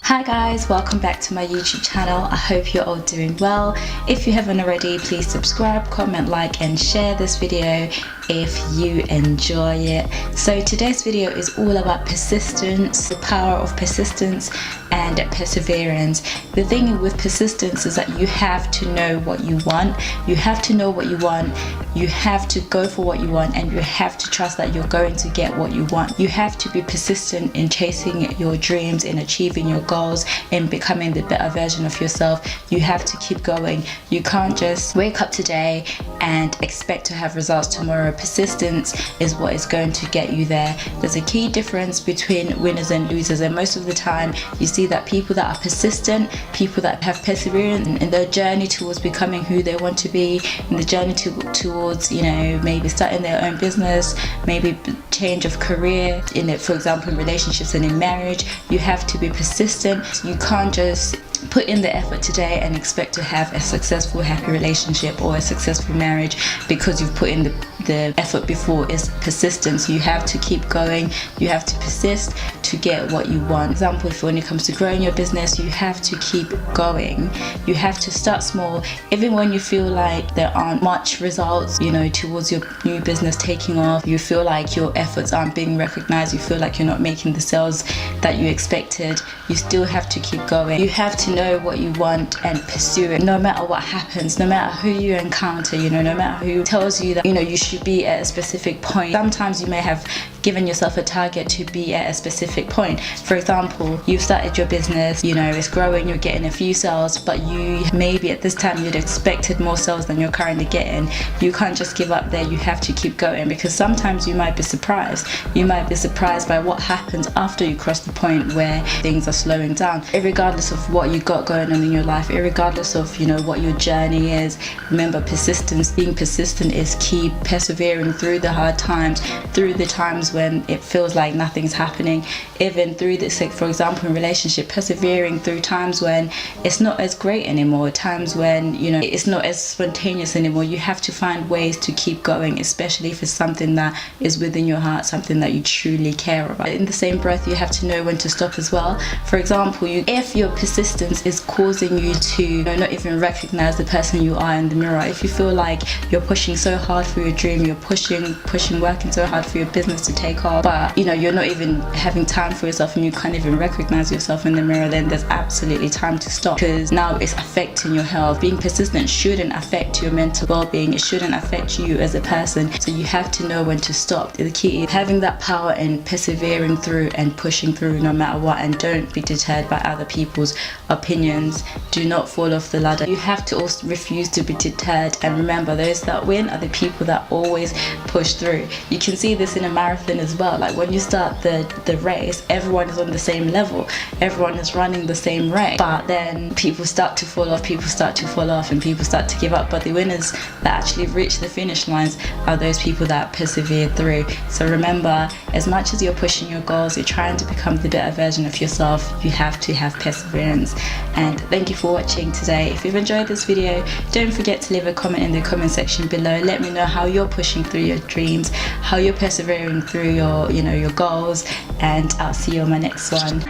Hi guys, welcome back to my YouTube channel. I hope you're all doing well. If you haven't already, please subscribe, comment, like and share this video if you enjoy it. So today's video is all about persistence, the power of persistence and perseverance. The thing with persistence is that you have to know what you want. You have to know what you want. You have to go for what you want, and you have to trust that you're going to get what you want. You have to be persistent in chasing your dreams, in achieving your goals, in becoming the better version of yourself. You have to keep going. You can't just wake up today and expect to have results tomorrow. Persistence is what is going to get you there. There's a key difference between winners and losers, and most of the time you see that people that are persistent, people that have perseverance in their journey towards becoming who they want to be, in the journey towards, you know, maybe starting their own business, maybe change of career, in it, for example, in relationships and in marriage, you have to be persistent. You can't just put in the effort today and expect to have a successful, happy relationship or a successful marriage because you've put in the effort before. Is persistence. You have to keep going. You have to persist to get what you want. For example, if when it comes to growing your business, you have to keep going. You have to start small, even when you feel like there aren't much results, you know, towards your new business taking off. You feel like your efforts aren't being recognized. You feel like you're not making the sales that you expected. You still have to keep going. You have to know what you want and pursue it, no matter what happens, no matter who you encounter, you know, no matter who tells you that, you know, you should be at a specific point. Sometimes you may have given yourself a target to be at a specific point. For example, you've started your business, you know, it's growing, you're getting a few sales, but you maybe at this time you'd expected more sales than you're currently getting. You can't just give up there. You have to keep going, because sometimes you might be surprised. You might be surprised by what happens after you cross the point where things are slowing down. Irregardless of what you got going on in your life, irregardless of, you know, what your journey is, remember, persistence. Being persistent is key. Persevering through the hard times, through the times when it feels like nothing's happening, even through this, like for example in relationship, persevering through times when it's not as great anymore, times when, you know, it's not as spontaneous anymore. You have to find ways to keep going, especially if it's something that is within your heart, something that you truly care about. In the same breath, you have to know when to stop as well. For example, if your persistence is causing you to, you know, not even recognize the person you are in the mirror, if you feel like you're pushing so hard for your dream, you're pushing, working so hard for your business to take off, but, you know, you're not even having time for yourself and you can't even recognize yourself in the mirror, then there's absolutely time to stop, because now it's affecting your health. Being persistent shouldn't affect your mental well-being. It shouldn't affect you as a person. So you have to know when to stop. The key is having that power and persevering through and pushing through no matter what, and don't be deterred by other people's opinions. Do not fall off the ladder. You have to also refuse to be deterred, and remember, those that win are the people that always push through. You can see this in a marathon as well. Like when you start the race, everyone is on the same level, everyone is running the same race, but then people start to fall off, and people start to give up. But the winners that actually reach the finish lines are those people that persevere through. So remember, as much as you're pushing your goals, you're trying to become the better version of yourself, you have to have perseverance. And thank you for watching today. If you've enjoyed this video, don't forget to leave a comment in the comment section below. Let me know how you're pushing through your dreams, how you're persevering through your, you know, your goals, and I'll see you on my next one.